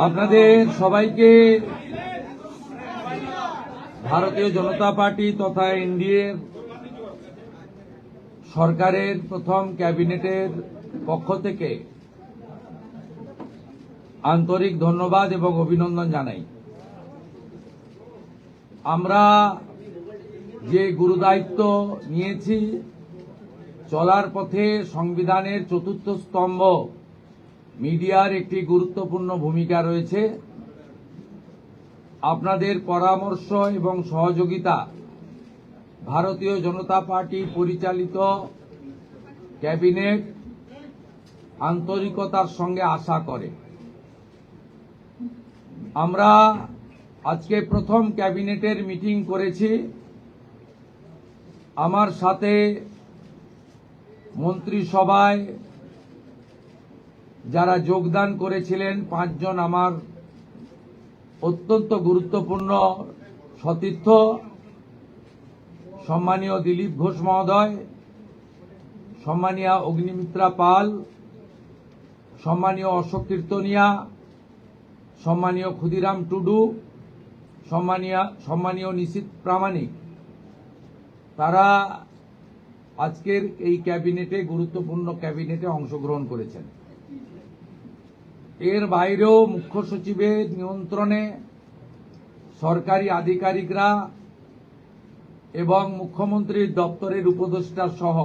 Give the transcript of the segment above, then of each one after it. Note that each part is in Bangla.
আপনাদের সবাইকে ভারতীয় জনতা পার্টি তথা এনডিএ সরকারের প্রথম ক্যাবিনেটের পক্ষ থেকে আন্তরিক ধন্যবাদ এবং অভিনন্দন জানাই। আমরা যে গুরুদায়িত্ব নিয়েছি, চলার পথে সংবিধানের চতুর্থ স্তম্ভ মিডিয়ার একটি গুরুত্বপূর্ণ ভূমিকা রয়েছে। আপনাদের পরামর্শ এবং সহযোগিতা ভারতীয় জনতা পার্টি পরিচালিত ক্যাবিনেট আন্তরিকতার সঙ্গে আশা করে। আমরা আজকে প্রথম ক্যাবিনেটের মিটিং করেছি। আমার সাথে মন্ত্রিসভায় যারা যোগদান করেছিলেন 5 জন আমার অত্যন্ত গুরুত্বপূর্ণ সতীর্থ, সম্মানীয় দিলীপ ঘোষ মহোদয়, সম্মানীয় অগ্নিমিত্রা পাল, সম্মানীয় অশোক কীর্তনিয়া, সম্মানীয় ক্ষুদিরাম টুডু, সম্মানীয় নিশীথ প্রামাণিক, তারা আজকের এই ক্যাবিনেটে গুরুত্বপূর্ণ ক্যাবিনেটে অংশগ্রহণ করেছেন। এর বাইরেও মুখ্য সচিবের নিয়ন্ত্রণে সরকারি আধিকারিকরা এবং মুখ্যমন্ত্রীর দপ্তরের উপদেষ্টা সহ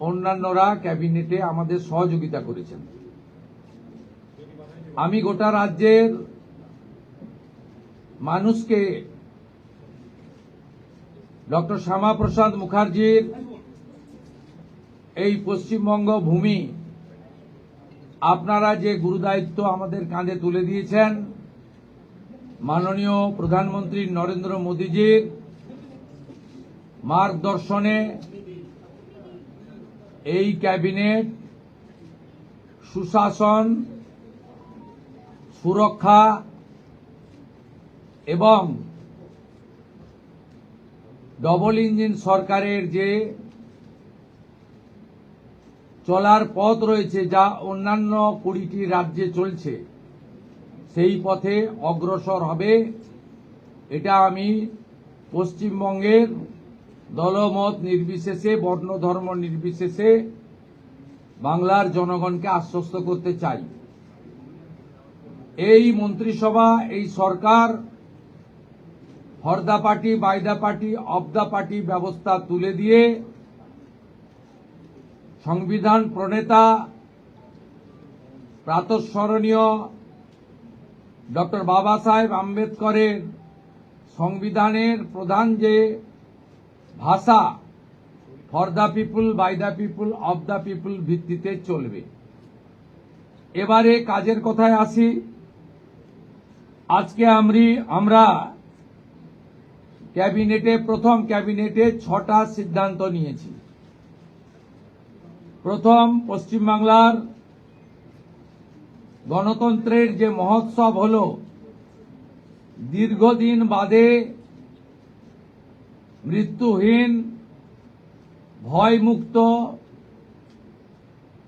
অন্যান্যরা ক্যাবিনেটে আমাদের সহযোগিতা করেছেন। আমি গোটা রাজ্যের মানুষকে ডক্টর শ্যামাপ্রসাদ মুখার্জির এই পশ্চিমবঙ্গ ভূমি আপনারা যে গুরুদায়িত্ব আমাদের কাঁধে তুলে দিয়েছেন, মাননীয় প্রধানমন্ত্রী নরেন্দ্র মোদীজির মার্গদর্শনে এই ক্যাবিনেট সুশাসন, সুরক্ষা এবং ডবল ইঞ্জিন সরকারের যে চলার পথ রয়েছে, যা অন্যান্য 20টি রাজ্যে চলছে, সেই পথে অগ্রসর হবে। এটা আমি পশ্চিমবঙ্গের দলমত নির্বিশেষে, বর্ণ ধর্ম নির্বিশেষে বাংলার জনগণকে আশ্বস্ত করতে চাই। এই মন্ত্রিসভা, এই সরকার for the party, by the party, of the party ব্যবস্থা তুলে দিয়ে সংবিধান প্রণেতা প্রাতঃস্মরণীয় ডক্টর বাবা সাহেব আম্বেদকরের সংবিধানের প্রধান যে ভাষা for the people, by the people, of the people ভিত্তিতে চলবে। এবারে কাজের কথায় আসি। আজকে আমরা ক্যাবিনেটে, প্রথম ক্যাবিনেটে 6টা সিদ্ধান্ত নিয়েছি। প্রথম, পশ্চিমবাংলার গণতন্ত্রের যে মহোৎসব হল, দীর্ঘদিন বাদে মৃত্যুহীন, ভয়মুক্ত,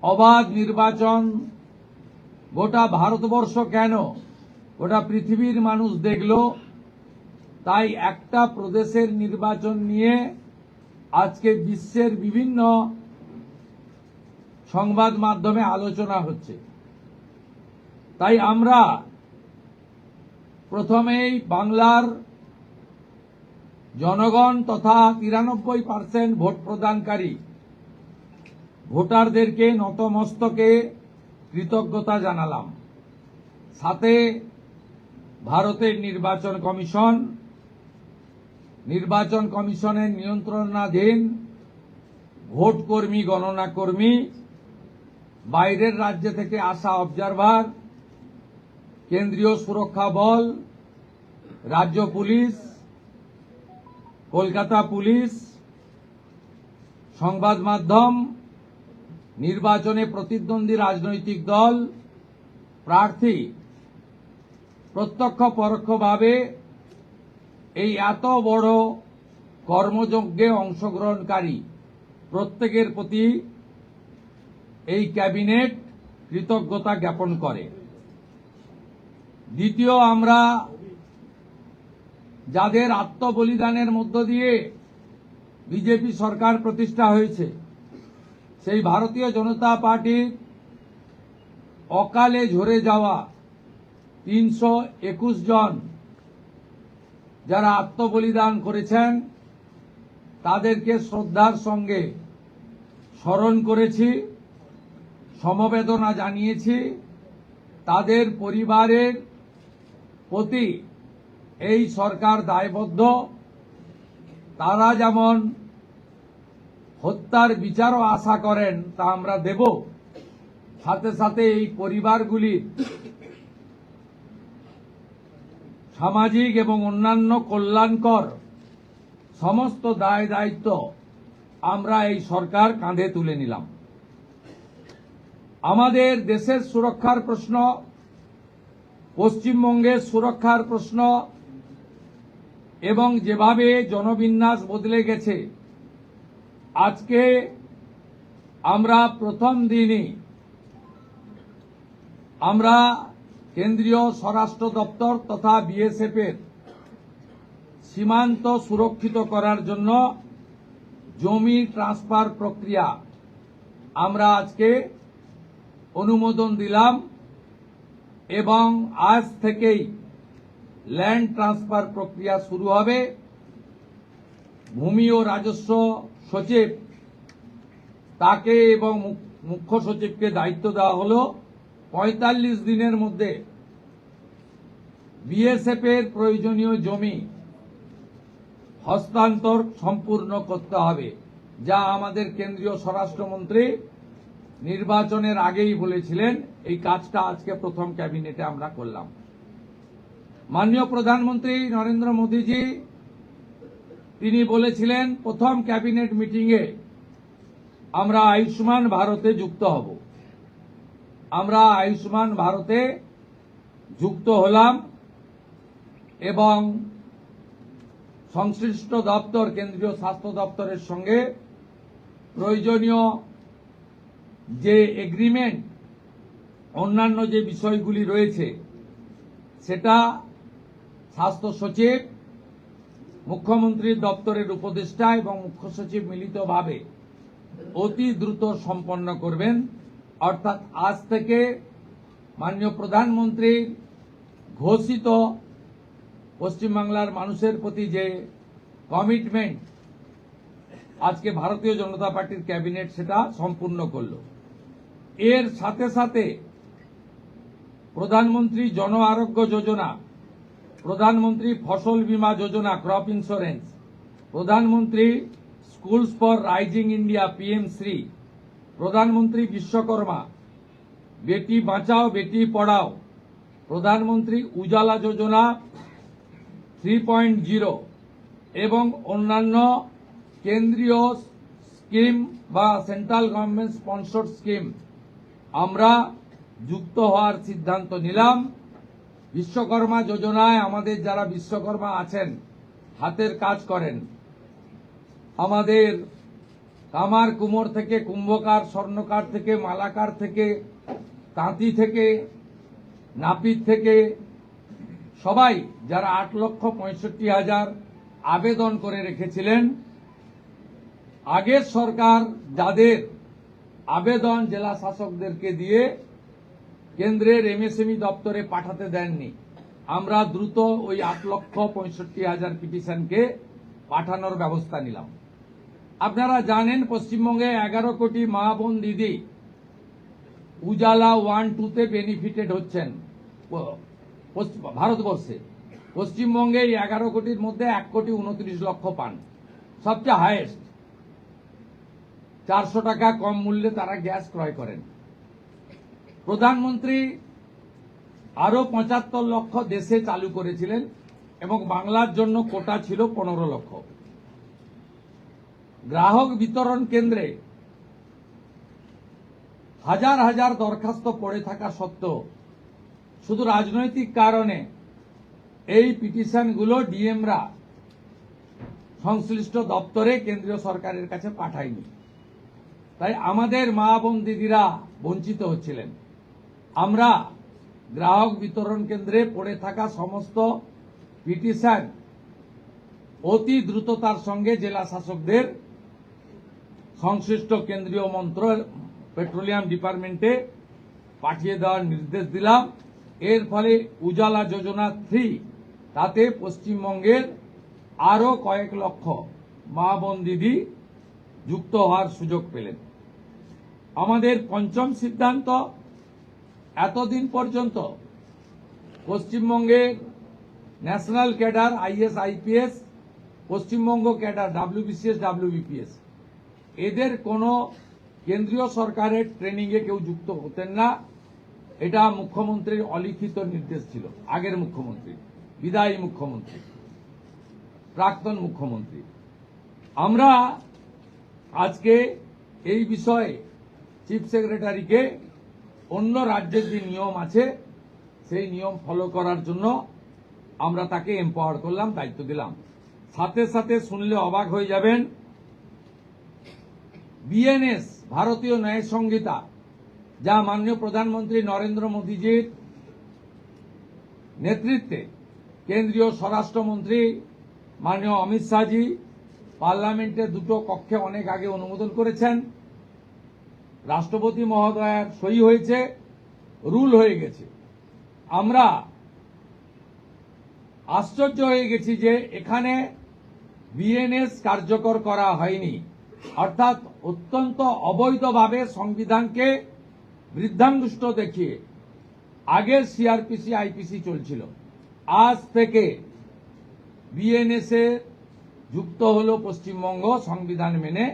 অবাধ নির্বাচন গোটা ভারতবর্ষ কেন, গোটা পৃথিবীর মানুষ দেখল। তাই একটা প্রদেশের নির্বাচন নিয়ে আজকে বিশ্বের বিভিন্ন সংবাদ মাধ্যমে আলোচনা হচ্ছে। তাই আমরা প্রথমেই বাংলার জনগণ তথা 93% ভোট প্রদানকারী ভোটারদেরকে নতমস্তকে কৃতজ্ঞতা জানালাম। সাথে ভারতের নির্বাচন কমিশনের নিয়ন্ত্রণাধীন ভোট কর্মী, গণনা কর্মী, বাইরের রাজ্য থেকে আসা অবজারভার, কেন্দ্রীয় সুরক্ষা বল, রাজ্য পুলিশ, কলকাতা পুলিশ, সংবাদ মাধ্যম, নির্বাচনে প্রতিদ্বন্দ্বী রাজনৈতিক দল, প্রার্থী, প্রত্যক্ষ পরোক্ষভাবে এই এত বড় কর্মযজ্ঞে অংশগ্রহণকারী প্রত্যেকের প্রতি এই ক্যাবিনেট কৃতজ্ঞতা জ্ঞাপন করে। দ্বিতীয়, আমরা যাদের আত্মবলিদানের মধ্য দিয়ে বিজেপি সরকার প্রতিষ্ঠা হয়েছে, সেই ভারতীয় জনতা পার্টির অকালে ঝরে যাওয়া 321 জন যারা আত্মবলিদান করেছেন তাদেরকে শ্রদ্ধার সঙ্গে স্মরণ করেছি, সমবেদনা জানিয়েছি। তাদের পরিবারের প্রতি এই সরকার দায়বদ্ধ। তারা যেমন হত্যার বিচারও আশা করেন তা আমরা দেব, সাথে সাথে এই পরিবারগুলির সামাজিক এবং অন্যান্য কল্যাণকর সমস্ত দায় দায়িত্ব আমরা এই সরকার কাঁধে তুলে নিলাম। আমাদের দেশের সুরক্ষার প্রশ্ন, পশ্চিমবঙ্গের সুরক্ষার প্রশ্ন এবং যেভাবে জনবিন্যাস বদলে গেছে, আজকে আমরা প্রথম দিনই আমরা কেন্দ্রীয় স্বরাষ্ট্র দপ্তর তথা বিএসএফ এর সীমান্ত সুরক্ষিত করার জন্য জমি ট্রান্সফার প্রক্রিয়া আমরা আজকে অনুমোদন দিলাম এবং আজ থেকেই ল্যান্ড ট্রান্সফার প্রক্রিয়া শুরু হবে। ভূমি ও রাজস্ব সচিব তাকে এবং মুখ্য সচিবকে দায়িত্ব দেওয়া হলো 45 দিনের মধ্যে বিএসএফ এর প্রয়োজনীয় জমি হস্তান্তর সম্পূর্ণ করতে হবে, যা আমাদের কেন্দ্রীয় স্বরাষ্ট্রমন্ত্রী নির্বাচনের আগেই বলেছিলেন। এই কাজটা আজকে প্রথম ক্যাবিনেটে আমরা করলাম। মাননীয় প্রধানমন্ত্রী নরেন্দ্র মোদীজি তিনি বলেছিলেন প্রথম ক্যাবিনেট মিটিংয়ে আমরা আয়ুষ্মান ভারতে যুক্ত হব। আমরা আয়ুষ্মান ভারতে যুক্ত হলাম এবং সংশ্লিষ্ট দপ্তর কেন্দ্রীয় স্বাস্থ্য দপ্তরের সঙ্গে প্রয়োজনীয় যে এগ্রিমেন্ট অন্যান্য যে বিষয়গুলি রয়েছে সেটা স্বাস্থ্য সচিব, মুখ্যমন্ত্রীর দপ্তরের উপদেষ্টা এবং মুখ্য সচিব মিলিতভাবে অতি দ্রুত সম্পন্ন করবেন। অর্থাৎ আজ থেকে মাননীয় প্রধানমন্ত্রীর ঘোষিত পশ্চিমবাংলার মানুষের প্রতি যে কমিটমেন্ট আজকে ভারতীয় জনতা পার্টির ক্যাবিনেট সেটা সম্পূর্ণ করল। এর সাথে সাথে প্রধানমন্ত্রী জন আরোগ্য যোজনা, প্রধানমন্ত্রী ফসল বীমা যোজনা ক্রপ ইন্স্যুরেন্স, প্রধানমন্ত্রী স্কুলস ফর রাইজিং ইন্ডিয়া পিএম-শ্রী, প্রধানমন্ত্রী বিশ্বকর্মা, বেটি বাঁচাও বেটি পড়াও, প্রধানমন্ত্রী উজালা যোজনা 3.0 এবং অন্যান্য কেন্দ্রীয় স্কিম বা সেন্ট্রাল গভর্নমেন্ট স্পন্সর্ড স্কিম আমরা যুক্ত হওয়ার সিদ্ধান্ত নিলাম। বিশ্বকর্মা যোজনায় আমাদের যারা বিশ্বকর্মা আছেন, হাতের কাজ করেন, আমাদের কামার কুমোর থেকে কুম্ভকার, স্বর্ণকার থেকে মালাকার থেকে তাঁতি থেকে নাপিত থেকে সবাই যারা 8,65,000 আবেদন করে রেখেছিলেন, আগের সরকার যাদের আবেদন জেলা শাসকদেরকে দিয়ে কেন্দ্রের এমএসএমই দপ্তরে পাঠাতে দেননি, আমরা দ্রুত ওই 8,65,000 পিটিশনকে পাঠানোর ব্যবস্থা নিলাম। আপনারা জানেন পশ্চিমবঙ্গে 11 কোটি মা বোন দিদি উজালা 1-2 বেনিফিটেড হচ্ছেন ভারতবর্ষে। পশ্চিমবঙ্গে এই 11 কোটির মধ্যে 1,29,00,000 পান, সবচেয়ে হাইয়েস্ট। 400 টাকা কম মূল্যে তারা গ্যাস ক্রয় করেন। প্রধানমন্ত্রী আরো 75 লক্ষ দেশে চালু করেছিলেন এবং বাংলার জন্য কোটা ছিল 15 লক্ষ। গ্রাহক বিতরণ কেন্দ্রে হাজার হাজার দরখাস্ত পড়ে থাকা সত্ত্বেও শুধু রাজনৈতিক কারণে এই পিটিশনগুলো ডিএমরা সংশ্লিষ্ট দপ্তরে কেন্দ্রীয় সরকারের কাছে পাঠায়নি। তাই আমাদের মা বোন দিদিরা বঞ্চিত হচ্ছিলেন। আমরা গ্রাহক বিতরণ কেন্দ্রে পড়ে থাকা সমস্ত পিটিশন অতি দ্রুততার সঙ্গে জেলা শাসকদের সংশ্লিষ্ট কেন্দ্রীয় পেট্রোলিয়াম ডিপার্টমেন্টে পাঠিয়ে দেওয়ার নির্দেশ দিলাম। এর ফলে উজালা যোজনা 3 তাতে পশ্চিমবঙ্গের আরো কয়েক লক্ষ মা বোন দিদি যুক্ত হওয়ার সুযোগ পেলেন। আমাদের পঞ্চম সিদ্ধান্ত, এতদিন পর্যন্ত পশ্চিমবঙ্গের national cadre is IPS, Paschimbanga cadre WBCS WBPS এদের কোনো কেন্দ্রীয় সরকারের ট্রেনিং এ কেউ যুক্ত হতেন না। এটা মুখ্যমন্ত্রীর অলিখিত নির্দেশ ছিল, আগের মুখ্যমন্ত্রী, বিদায়ী মুখ্যমন্ত্রী, প্রাক্তন মুখ্যমন্ত্রী। আমরা আজকে এই বিষয়ে চিফ সেক্রেটারিকে অন্য রাজ্যের যে নিয়ম আছে সেই নিয়ম ফলো করার জন্য আমরা তাকে এম্পাওয়ার করলাম, দায়িত্ব দিলাম। সাথে সাথে শুনলে অবাক হয়ে যাবেন, বিএনএস ভারতীয় ন্যায় সংহিতা, যা মাননীয় প্রধানমন্ত্রী নরেন্দ্র মোদীজির নেতৃত্বে কেন্দ্রীয় স্বরাষ্ট্রমন্ত্রী মাননীয় অমিত শাহজি পার্লামেন্টের দুটো কক্ষে অনেক আগে অনুমোদন করেছেন, রাষ্ট্রপতি মহোদয়ের সই হয়েছে, রুল হয়ে গেছে। আমরা আশ্চর্য হয়ে গেছি যে এখানে বিএনএস কার্যকর করা হয়নি, অর্থাৎ অত্যন্ত অবৈধভাবে সংবিধানকে বৃদ্ধাঙ্গুষ্ঠ দেখিয়ে আগের সিআরপিসি আইপিসি চলছিল। আজ থেকে বিএনএস এ যুক্ত হলো পশ্চিমবঙ্গ সংবিধান মেনে।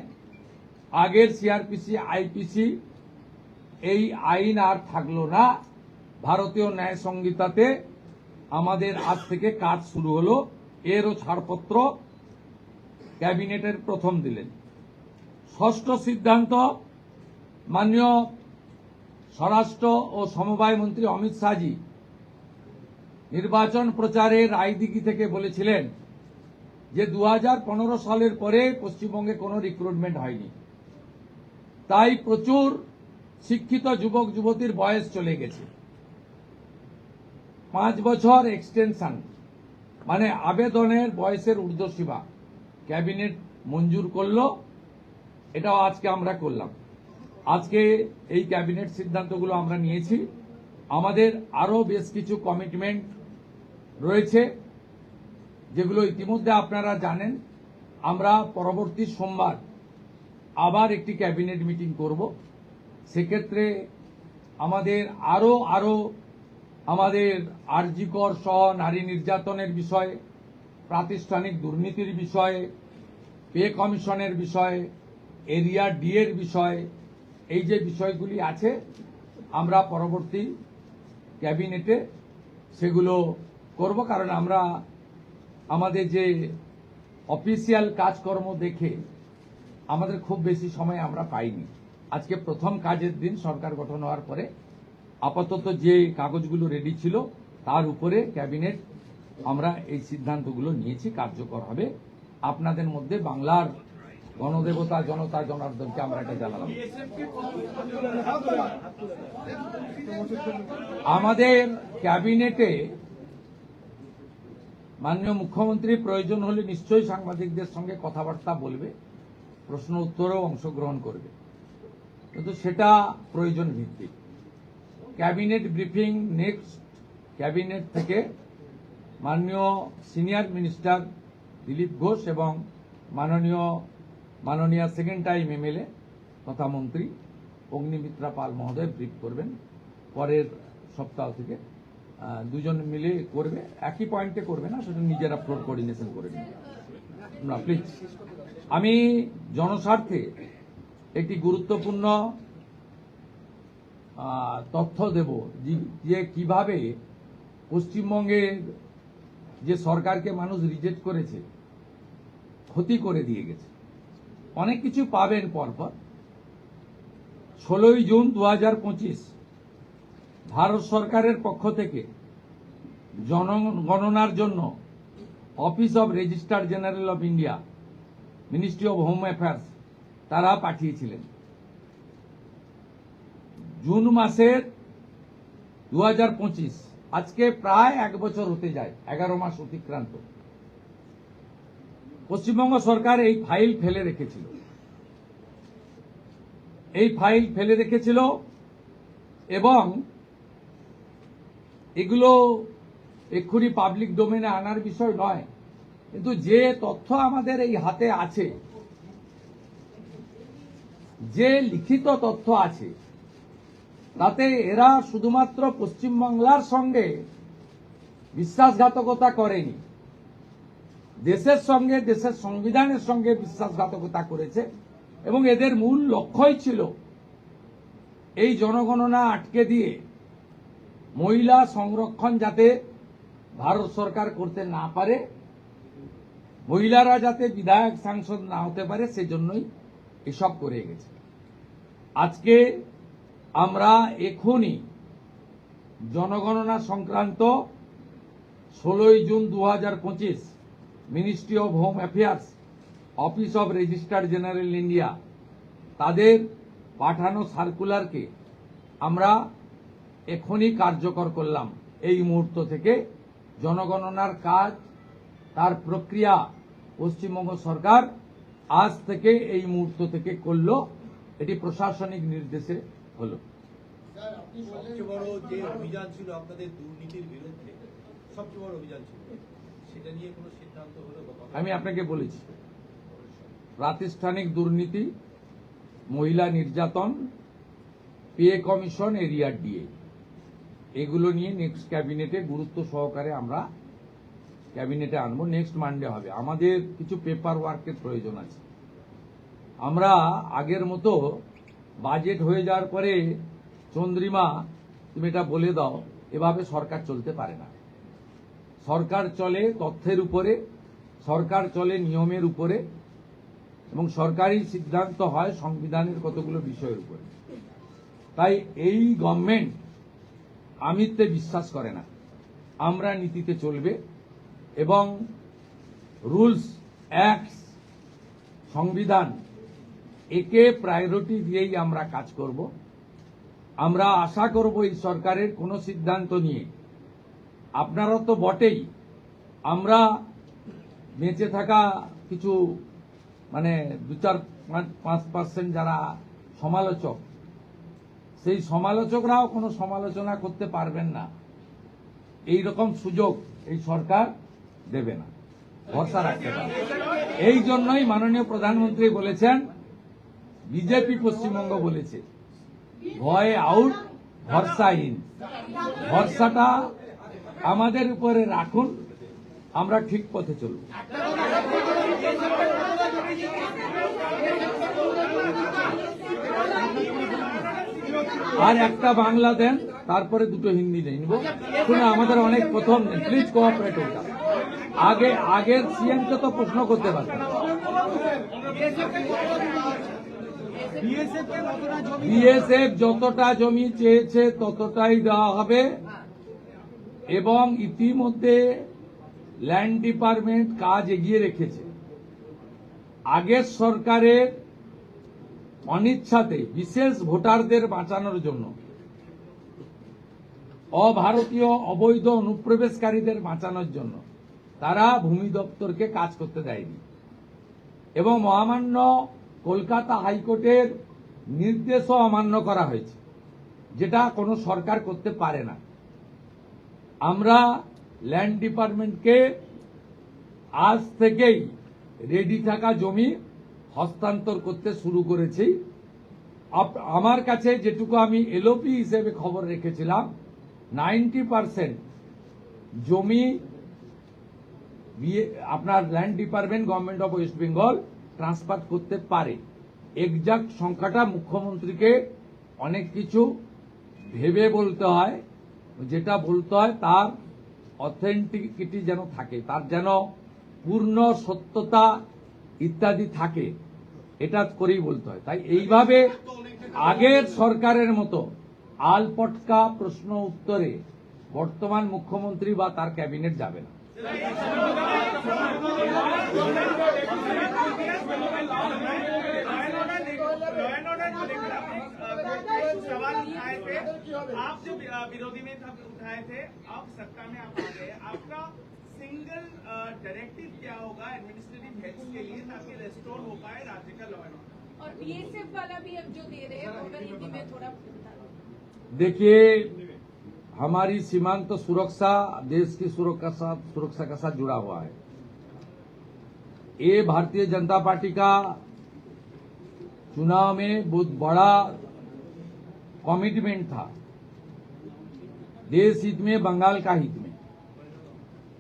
আগের সিআরপিসি আইপিসি এই আইন আর থাকলো না। ভারতীয় ন্যায় সংহিতাতে আমাদের আজ থেকে কাজ শুরু হলো। এরও ছাড়পত্র ক্যাবিনেটের প্রথম দিলেন। ষষ্ঠ সিদ্ধান্ত, মাননীয় স্বরাষ্ট্র ও সমবায় মন্ত্রী অমিত শাহজি নির্বাচন প্রচারে রায়দিঘি থেকে বলেছিলেন যে 2015 সালের পরে পশ্চিমবঙ্গে কোনো রিক্রুটমেন্ট হয়নি, তাই প্রচুর শিক্ষিত যুবক যুবতীর বয়স চলে গেছে। 5 বছর এক্সটেনশন মানে আবেদনের বয়সের ঊর্ধ্বসীমা ক্যাবিনেট মঞ্জুর করলো। এটাও আজকে আমরা করলাম। আজকে এই ক্যাবিনেট সিদ্ধান্তগুলো আমরা নিয়েছি। আমাদের আরো বেশ কিছু কমিটমেন্ট রয়েছে যেগুলো ইতিমধ্যে আপনারা জানেন। আমরা পরবর্তী সোমবার আবার একটি ক্যাবিনেট মিটিং করব। সেক্ষেত্রে আমাদের আরো আমাদের আরজিকর সহ নারী নির্যাতনের বিষয়ে, প্রাতিষ্ঠানিক দুর্নীতির বিষয়ে, পে কমিশনের বিষয়ে, এরিয়া ডি এর বিষয়ে, এই যে বিষয়গুলি আছে আমরা পরবর্তী ক্যাবিনেটে সেগুলো করব। কারণ আমরা আমাদের যে অফিসিয়াল কাজকর্ম দেখে আমাদের খুব বেশি সময় আমরা পাইনি। আজকে প্রথম কাজের দিন সরকার গঠন হওয়ার পরে আপাতত যে কাগজগুলো রেডি ছিল তার উপরে ক্যাবিনেট আমরা এই সিদ্ধান্তগুলো নিয়েছি, কার্যকর হবে। আপনাদের মধ্যে বাংলার গণদেবতা জনতা জনার্দনকে আমরা এটা জানালাম। আমাদের ক্যাবিনেটে মাননীয় মুখ্যমন্ত্রী প্রয়োজন হলে নিশ্চয়ই সাংবাদিকদের সঙ্গে কথাবার্তা বলবে, প্রশ্ন উত্তরেও অংশগ্রহণ করবে, কিন্তু সেটা প্রয়োজন ভিত্তিক। ক্যাবিনেট ব্রিফিং নেক্সট ক্যাবিনেট থেকে মাননীয় সিনিয়র মিনিস্টার দিলীপ ঘোষ এবং মাননীয় সেকেন্ড টাইম এমএলএ তথা মন্ত্রী অগ্নিমিত্রা পাল মহোদয় ব্রিফ করবেন। পরের সপ্তাহ থেকে দুজন মিলে করবে, একই পয়েন্টে করবে না, সেটা নিজেরা ফ্লোর কোঅর্ডিনেশন করে নেবে। না প্লিজ, আমি জনস্বার্থে একটি গুরুত্বপূর্ণ তথ্য দেব যে কিভাবে পশ্চিমবঙ্গের যে সরকারকে মানুষ রিজেক্ট করেছে, ক্ষতি করে দিয়ে গেছে। অনেক কিছু পাবেন পরপর। 16ই জুন 2025 ভারত সরকারের পক্ষ থেকে জনগণনার জন্য office of registrar general of India, ministry of home affairs তারা পাঠিয়েছিলেন। জুন মাসের 2025 আজকে প্রায় 1 বছর হতে যায়, 11 মাস অতিক্রান্ত। পশ্চিমবঙ্গ সরকার এই ফাইল ফেলে রেখেছিল, এবং এগুলো এক্ষুনি পাবলিক ডোমেনে আনার বিষয় নয়, কিন্তু যে তথ্য আমাদের এই হাতে আছে, যে লিখিত তথ্য আছে, তাতে এরা শুধুমাত্র পশ্চিমবাংলার সঙ্গে বিশ্বাসঘাতকতা করেনি, দেশের সঙ্গে, দেশের সংবিধানের সঙ্গে বিশ্বাসঘাতকতা করেছে। এবং এদের মূল লক্ষ্যই ছিল এই জনগণনা আটকে দিয়ে মহিলা সংরক্ষণ যাতে ভারত সরকার করতে না পারে, মহিলারা যাতে বিধায়ক সাংসদ না হতে পারে, সেজন্যই এসব করে গেছে। আজকে আমরা এখনই জনগণনা সংক্রান্ত 16 June 2025 ministry of home affairs, office of registrar general India, তাদের পাঠানো সার্কুলারকে আমরা এখনই কার্যকর করলাম। এই মুহূর্ত থেকে জনগণনার কাজ, তার প্রক্রিয়া পশ্চিমবঙ্গ সরকার আজ থেকে, এই মুহূর্ত থেকে করলো। এটি প্রশাসনিক নির্দেশে হলো। সবচেয়ে বড় যে অভিযান ছিল আপনাদের দুর্নীতির বিরুদ্ধে, সবচেয়ে বড় অভিযান ছিল, সেটা নিয়ে কোনো সিদ্ধান্ত হলো? আমি আপনাকে বলেছি, প্রাতিষ্ঠানিক দুর্নীতি, মহিলা নির্যাতন, পে কমিশন, এরিয়ার ডিএ, এগুলো নিয়ে নেক্সট ক্যাবিনেটে গুরুত্ব সহকারে আমরা ক্যাবিনেটে আনবো। নেক্সট মানডে হবে। আমাদের কিছু পেপার ওয়ার্কের প্রয়োজন আছে। আমরা আগের মতো বাজেট হয়ে যাওয়ার পরে চন্দ্রিমা তুমি এটা বলে দাও, এভাবে সরকার চলতে পারে না। সরকার চলে তথ্যের উপরে, সরকার চলে নিয়মের উপরে, এবং সরকারি সিদ্ধান্ত হয় সংবিধানের কতগুলো বিষয়ের উপরে। তাই এই গভর্নমেন্ট আমিত্বে বিশ্বাস করে না, আমরা নীতিতে চলবে, এবং রুলস, অ্যাক্টস, সংবিধান, একে প্রায়োরিটি দিয়েই আমরা কাজ করব। আমরা আশা করব এই সরকারের কোনো সিদ্ধান্ত নিয়ে, আপনারা তো বটেই, আমরা বেঁচে থাকা কিছু 2-4-5% যারা সমালোচক, সেই সমালোচকরাও কোনো সমালোচনা করতে পারবেন না। এই রকম সুযোগ এই সরকার দেবে না, ভরসা রাখতে পারে। এই জন্যই মাননীয় প্রধানমন্ত্রী বলেছেন, বিজেপি পশ্চিমবঙ্গ বলেছে, ভয় আউট, ভরসা ইন। ভরসাটা আমাদের উপরে রাখুন, আমরা ঠিক পথে চলব। আর একটা বাংলা দেন, তারপরে দুটো হিন্দি নিব। শুনে আমাদের অনেক প্রথম, প্লিজ কোঅপারেট করতে। আগের সিএমকে তো প্রশ্ন করতে পারতেন। বিএসএফ যতটা জমি চেয়েছে ততটাই দেওয়া হবে, এবং ইতিমধ্যে ল্যান্ড ডিপার্টমেন্ট কাজ এগিয়ে রেখেছে। আগের সরকারের অনিচ্ছাতে বিশেষ ভোটারদের বাঁচানোর জন্য, অভারতীয় অবৈধ অনুপ্রবেশকারীদের বাঁচানোর জন্য তারা ভূমি দপ্তরকে কাজ করতে দেয়নি, এবং মহামান্য কলকাতা হাইকোর্টের নির্দেশও অমান্য করা হয়েছে, যেটা কোনো সরকার করতে পারে না। আমরা ল্যান্ড ডিপার্টমেন্টকে আজ থেকেই রেডি থাকা জমি হস্তান্তর করতে শুরু করেছি। আমার কাছে যেটুকু আমি এলওপি হিসেবে খবর রেখেছিলাম, 90% জমি আপনার land department government of West Bengal transfer করতে পারে। এক্সাক্ট সংখ্যাটা মুখ্যমন্ত্রীকে অনেক কিছু ভেবে বলতে হয়, যেটা বলতে হয় তার অথেন্টিকিটি যেন থাকে, তার যেন পূর্ণ সত্যতা ইত্যাদি থাকে, এটা করেই বলতে হয়। তাই এইভাবে আগের সরকারের মতো আলপটকা প্রশ্ন উত্তরে বর্তমান মুখ্যমন্ত্রী বা তার ক্যাবিনেট যাবে না। सवाल उठाए थे, आप जो विरोधी में उठाए थे, अब सत्ता में आप आ गए, आपका सिंगल डायरेक्टिव क्या होगा एडमिनिस्ट्रेटिव हेल्थ के लिए ताकि रेस्टोर हो पाए राज्य का लॉ एंड ऑर्डर? और बीएसएफ वाला भी अब जो दे रहे हैं अगर हिंदी में थोड़ा बता दो। देखिए, हमारी सीमांत सुरक्षा देश की सुरक्षा के साथ जुड़ा हुआ है। ये भारतीय जनता पार्टी का चुनाव में बहुत बड़ा कमिटमेंट था, देश हित में, बंगाल का हित में।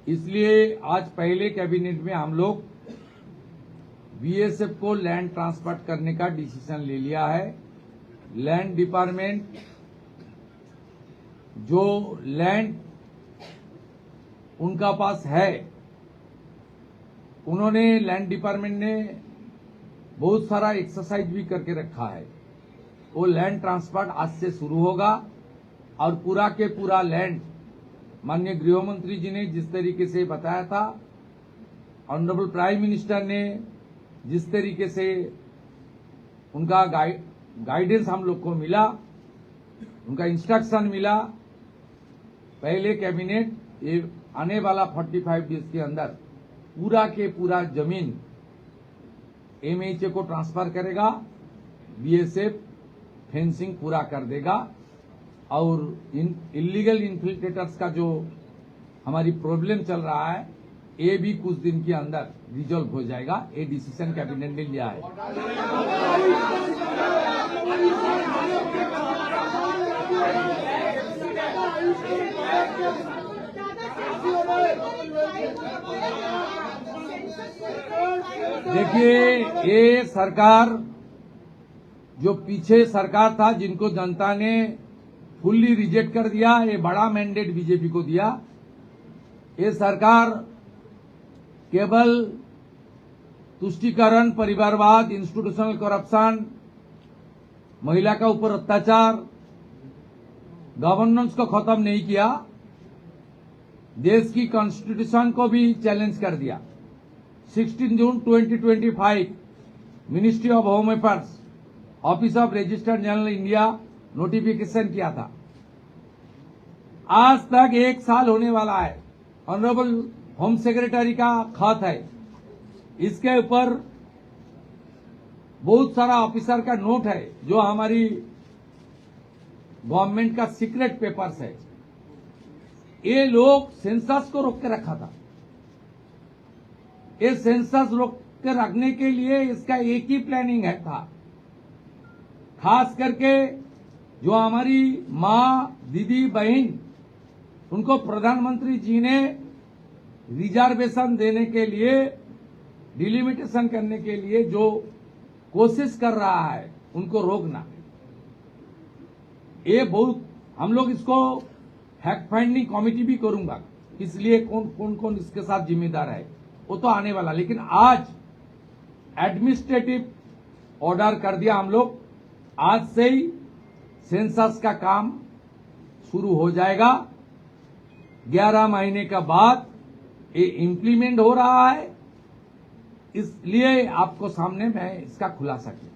इसलिए आज पहले कैबिनेट में हम लोग बीएसएफ को लैंड ट्रांसफर करने का डिसीजन ले लिया है। लैंड डिपार्टमेंट जो लैंड उनका पास है, उन्होंने लैंड डिपार्टमेंट ने बहुत सारा एक्सरसाइज भी करके रखा है। वो लैंड ट्रांसफर आज से शुरू होगा और पूरा के पूरा लैंड माननीय गृह मंत्री जी ने जिस तरीके से बताया था, ऑनरेबल प्राइम मिनिस्टर ने जिस तरीके से उनका गाइडेंस हम लोग को मिला, उनका इंस्ट्रक्शन मिला, पहले कैबिनेट ये आने वाला 45 डेज के अंदर पूरा के पूरा जमीन एमएचए को ट्रांसफर करेगा, बीएसएफ फेंसिंग पूरा कर देगा और इलीगल इन्फिल्ट्रेटर्स का जो हमारी प्रॉब्लम चल रहा है ये भी कुछ दिन के अंदर रिजॉल्व हो जाएगा। ये डिसीजन कैबिनेट ने लिया है। देखिए, ये सरकार जो पीछे सरकार था जिनको जनता ने फुल्ली रिजेक्ट कर दिया, ये बड़ा मैंडेट बीजेपी को दिया। ये सरकार केवल तुष्टीकरण, परिवारवाद, इंस्टीट्यूशनल करप्शन, महिला का ऊपर अत्याचार, गवर्नेंस को खत्म नहीं किया, देश की कॉन्स्टिट्यूशन को भी चैलेंज कर दिया। 16 जून 2025 ministry of home affairs, office of registered general India notification किया था। आज तक 1 साल होने वाला है। ऑनरेबल होम सेक्रेटरी का खत है, इसके ऊपर बहुत सारा ऑफिसर का नोट है जो हमारी गवर्नमेंट का सीक्रेट पेपर्स है। ये लोग सेंसस को रोक के रखा था। ये सेंसस रोक के रखने के लिए इसका एक ही प्लानिंग है था, खास करके जो हमारी माँ, दीदी, बहन, उनको प्रधानमंत्री जी ने रिजर्वेशन देने के लिए, डिलिमिटेशन करने के लिए जो कोशिश कर रहा है उनको रोकना। ये बहुत, हम लोग इसको फैक्ट फाइंडिंग कमेटी भी करूंगा, इसलिए कौन कौन इसके साथ जिम्मेदार है वो तो आने वाला। लेकिन आज एडमिनिस्ट्रेटिव ऑर्डर कर दिया हम लोग, आज से ही सेंसस का काम शुरू हो जाएगा। 11 महीने के बाद ये इम्प्लीमेंट हो रहा है, इसलिए आपको सामने मैं इसका खुलासा किया।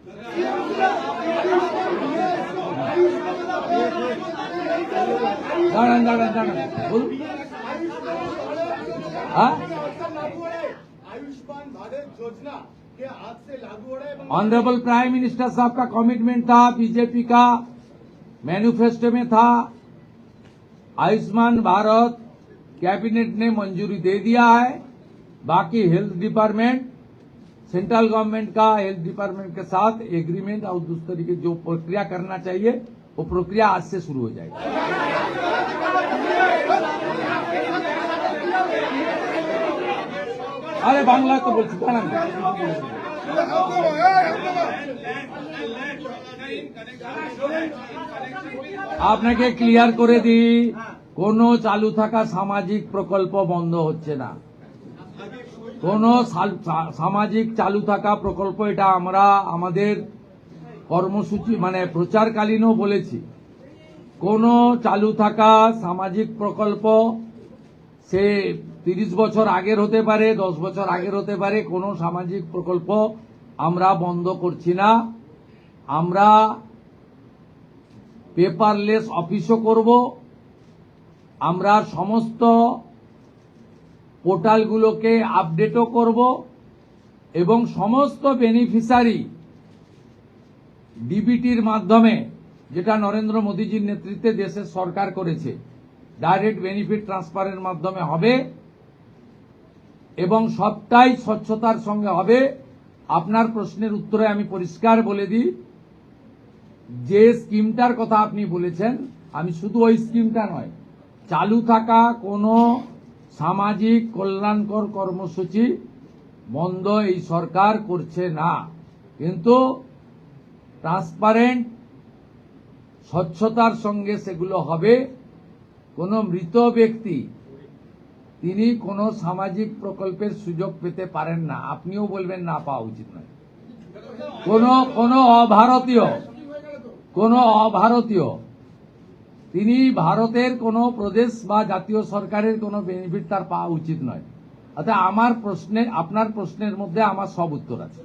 आयुष्मान भारत योजना के आज से लागू हो रहा है। ऑनरेबल प्राइम मिनिस्टर साहब का कमिटमेंट था, बीजेपी का मैनिफेस्टो में था। आयुष्मान भारत कैबिनेट ने मंजूरी दे दिया है। बाकी हेल्थ डिपार्टमेंट, सेंट्रल गवर्नमेंट का हेल्थ डिपार्टमेंट के साथ एग्रीमेंट और दूसरे तरीके जो प्रक्रिया करना चाहिए वो प्रक्रिया आज से शुरू हो जाएगी। अरे बांग्ला तो बोल चुका ना। আপনাকে ক্লিয়ার করে দিই, কোনো চালু থাকা সামাজিক প্রকল্প বন্ধ হচ্ছে না। কোনো সামাজিক চালু থাকা প্রকল্প, এটা আমরা আমাদের কর্মসূচি মানে প্রচারকালীনও বলেছি, কোনো চালু থাকা সামাজিক প্রকল্প সে 30 বছর আগের হতে পারে, 10 বছর আগের হতে পারে, কোনো সামাজিক প্রকল্প আমরা বন্ধ করছি না। আমরা পেপারলেস অফিসও করব, আমরা সমস্ত পোর্টালগুলোকে আপডেটও করব এবং সমস্ত বেনিফিশিয়ারি ডিবিটির মাধ্যমে, যেটা নরেন্দ্র মোদীজির নেতৃত্বে দেশের সরকার করেছে, ডাইরেক্ট বেনিফিট ট্রান্সফারের মাধ্যমে হবে এবং সবটাই স্বচ্ছতার সঙ্গে হবে। আপনার প্রশ্নের উত্তরে আমি পরিষ্কার বলে দিই, যে স্কিমটার কথা আপনি বলেছেন, আমি শুধু ওই স্কিমটা নয়, চালু থাকা কোনো সামাজিক কল্যাণকর কর্মসূচি বন্ধ এই সরকার করছে না, কিন্তু ট্রান্সপারেন্ট স্বচ্ছতার সঙ্গে সেগুলো হবে। কোনো মৃত ব্যক্তি তিনি কোনো সামাজিক প্রকল্পের সুযোগ পেতে পারেন না, আপনিও বলবেন না পাওয়া উচিত নয়। কোনো অভারতীয় তিনি ভারতের কোনো প্রদেশ বা জাতীয় সরকারের কোনো বেনিফিট তার পাওয়া উচিত নয়। অর্থাৎ আপনার প্রশ্নের মধ্যে আমার সব উত্তর আছে।